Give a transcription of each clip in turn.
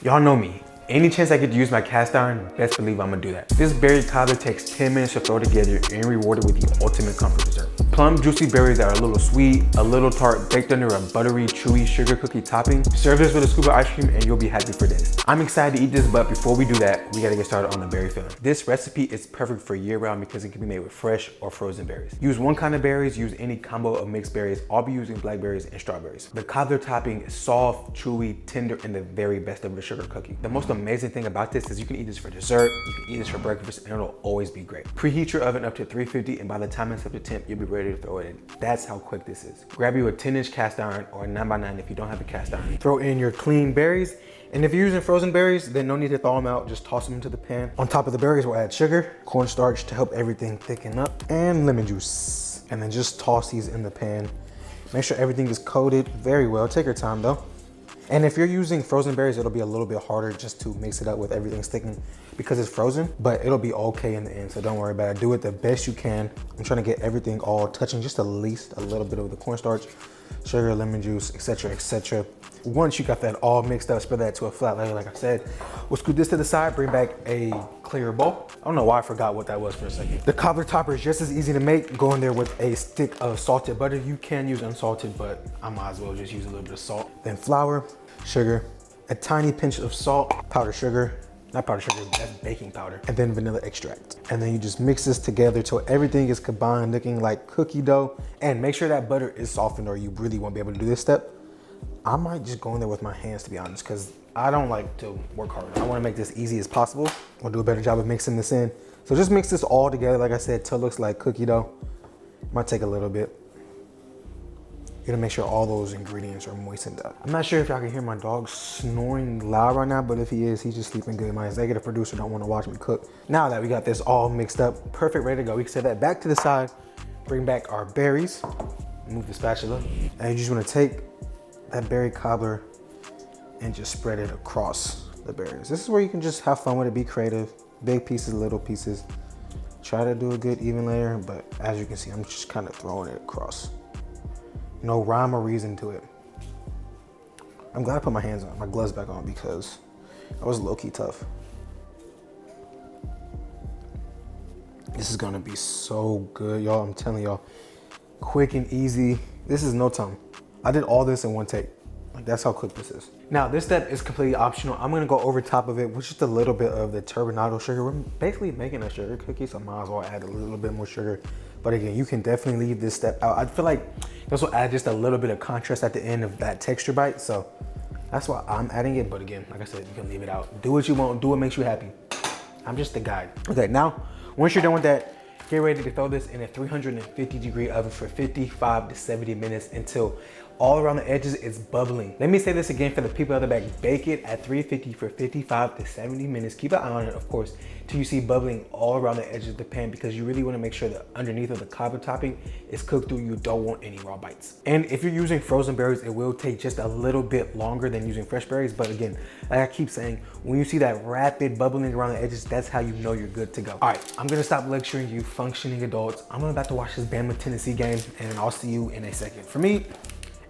Y'all know me. Any chance I get to use my cast iron, best believe I'm gonna do that. This berry cobbler takes 10 minutes to throw together and reward it with the ultimate comfort dessert. Plum juicy berries that are a little sweet, a little tart, baked under a buttery, chewy sugar cookie topping. Serve this with a scoop of ice cream and you'll be happy for days. I'm excited to eat this, but before we do that, we gotta get started on the berry filling. This recipe is perfect for year round because it can be made with fresh or frozen berries. Use one kind of berries, use any combo of mixed berries. I'll be using blackberries and strawberries. The cobbler topping is soft, chewy, tender, and the very best of the sugar cookie. The most amazing thing about this is you can eat this for dessert, you can eat this for breakfast, and it'll always be great. Preheat your oven up to 350, and by the time it's up to temp, you'll be ready to throw it in. That's how quick this is. Grab you a 10-inch cast iron or a 9x9 if you don't have a cast iron. Throw in your clean berries, and if you're using frozen berries, then no need to thaw them out, just toss them into the pan. On top of the berries, we'll add sugar, cornstarch to help everything thicken up, and lemon juice. And then just toss these in the pan. Make sure everything is coated very well. Take your time though. And if you're using frozen berries, it'll be a little bit harder just to mix it up with everything sticking because it's frozen, but it'll be okay in the end, so don't worry about it. Do it the best you can. I'm trying to get everything all touching, just at least a little bit of the cornstarch, sugar, lemon juice, etc., etc. Once you got that all mixed up, spread that to a flat layer like I said. We'll scoot this to the side, bring back a clear bowl. I don't know why I forgot what that was for a second. The cobbler topper is just as easy to make. Go in there with a stick of salted butter. You can use unsalted, but I might as well just use a little bit of salt. Then flour, sugar, a tiny pinch of salt, powdered sugar, not powdered sugar, that's baking powder, and then vanilla extract. And then you just mix this together till everything is combined, looking like cookie dough. And make sure that butter is softened or you really won't be able to do this step. I might just go in there with my hands, to be honest, because I don't like to work hard. I want to make this easy as possible. I'll do a better job of mixing this in. So just mix this all together, like I said, till it looks like cookie dough. Might take a little bit. You're gonna make sure all those ingredients are moistened up. I'm not sure if y'all can hear my dog snoring loud right now, but if he is, he's just sleeping good. My executive producer don't want to watch me cook. Now that we got this all mixed up, perfect, ready to go, we can set that back to the side, bring back our berries, move the spatula, and you just want to take that berry cobbler and just spread it across the berries. This is where you can just have fun with it, be creative, big pieces, little pieces. Try to do a good even layer, but as you can see, I'm just kind of throwing it across. No rhyme or reason to it. I'm glad I put my hands on, my gloves back on, because that was low-key tough. This is gonna be so good, y'all. I'm telling y'all, quick and easy. This is no time. I did all this in one take. Like, that's how quick this is. Now, this step is completely optional. I'm gonna go over top of it with just a little bit of the turbinado sugar. We're basically making a sugar cookie, so I might as well add a little bit more sugar. But again, you can definitely leave this step out. I feel like this will add just a little bit of contrast at the end of that texture bite. So that's why I'm adding it. But again, like I said, you can leave it out. Do what you want, do what makes you happy. I'm just the guide. Okay, now, once you're done with that, get ready to throw this in a 350-degree oven for 55 to 70 minutes until all around the edges is bubbling. Let me say this again for the people at the back. Bake it at 350 for 55 to 70 minutes. Keep an eye on it, of course, till you see bubbling all around the edges of the pan, because you really want to make sure that underneath of the cobbler topping is cooked through. You don't want any raw bites. And if you're using frozen berries, it will take just a little bit longer than using fresh berries. But again, like I keep saying, when you see that rapid bubbling around the edges, that's how you know you're good to go. All right, I'm gonna stop lecturing you functioning adults. I'm about to watch this Bama Tennessee game, and I'll see you in a second. For me,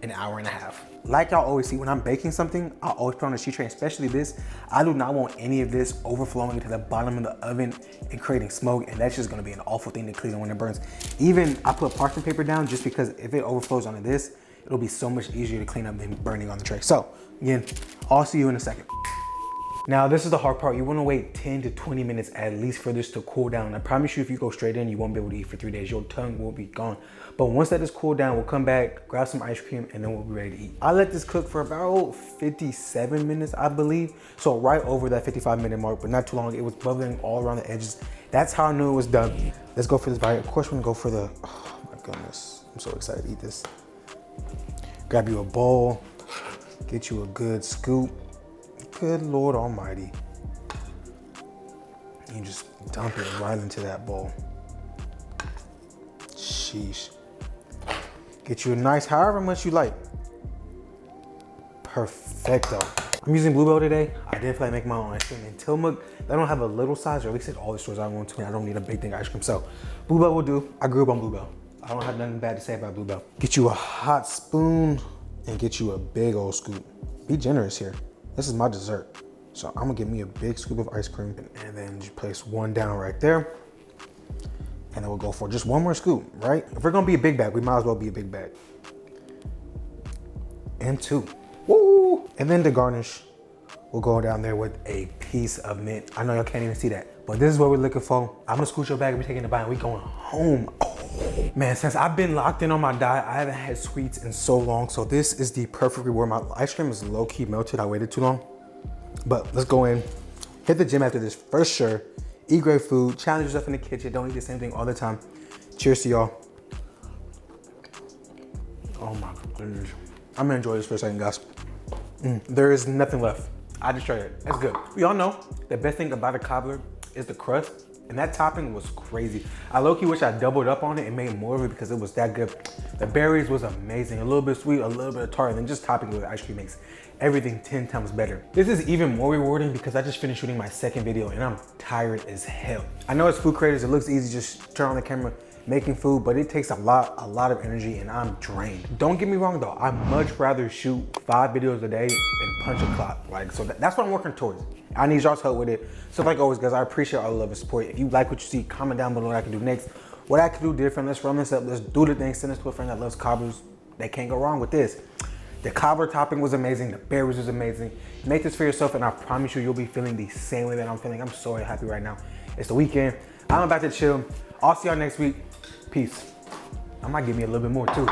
an hour and a half. Like y'all always see, when I'm baking something, I always put on a sheet tray, especially this. I do not want any of this overflowing to the bottom of the oven and creating smoke, and that's just gonna be an awful thing to clean when it burns. Even I put parchment paper down just because if it overflows onto this, it'll be so much easier to clean up than burning on the tray. So again, I'll see you in a second. Now, this is the hard part. You want to wait 10 to 20 minutes at least for this to cool down. I promise you, if you go straight in, you won't be able to eat for 3 days. Your tongue will be gone. But once that is cooled down, we'll come back, grab some ice cream, and then we'll be ready to eat. I let this cook for about 57 minutes, I believe. So right over that 55-minute mark, but not too long. It was bubbling all around the edges. That's how I knew it was done. Let's go for this bite. Of course, we're gonna go for the, oh my goodness. I'm so excited to eat this. Grab you a bowl, get you a good scoop. Good Lord Almighty. You just dump it right into that bowl. Sheesh. Get you a nice, however much you like. Perfecto. I'm using Bluebell today. I didn't feel like making my own ice cream. In Tillamook, they don't have a little size, or at least at all the stores I went to. I don't need a big thing of ice cream. So Bluebell will do. I grew up on Bluebell. I don't have nothing bad to say about Bluebell. Get you a hot spoon and get you a big old scoop. Be generous here. This is my dessert. So I'm gonna give me a big scoop of ice cream and then just place one down right there. And then we'll go for just one more scoop, right? If we're gonna be a big bag, we might as well be a big bag. And two. Woo! And then to garnish, we'll go down there with a piece of mint. I know y'all can't even see that, but this is what we're looking for. I'm gonna scoot your bag, we're taking the bite, and we going home. Oh, man, since I've been locked in on my diet, I haven't had sweets in so long, so this is the perfect reward. My ice cream is low-key melted, I waited too long. But let's go in, hit the gym after this for sure. Eat great food, challenge yourself in the kitchen, don't eat the same thing all the time. Cheers to y'all. Oh my goodness. I'm gonna enjoy this for a second, guys. There is nothing left. I just tried it. That's good. We all know the best thing about a cobbler is the crust, and that topping was crazy. I low-key wish I doubled up on it and made more of it because it was that good. The berries was amazing. A little bit sweet, a little bit of tart, and then just topping with ice cream makes everything 10 times better. This is even more rewarding because I just finished shooting my second video and I'm tired as hell. I know as food creators, it looks easy, just turn on the camera, making food, but it takes a lot of energy and I'm drained. Don't get me wrong though, I'd much rather shoot 5 videos a day and punch a clock. Like, so that's what I'm working towards. I need y'all's help with it. So like always guys, I appreciate all the love and support. If you like what you see, comment down below what I can do next, what I can do different. Let's run this up, let's do the thing. Send this to a friend that loves cobblers. They can't go wrong with this. The cobbler topping was amazing, the berries was amazing. Make this for yourself and I promise you'll be feeling the same way that I'm feeling. I'm so happy right now. It's the weekend, I'm about to chill. I'll see y'all next week. Peace. I might give me a little bit more too.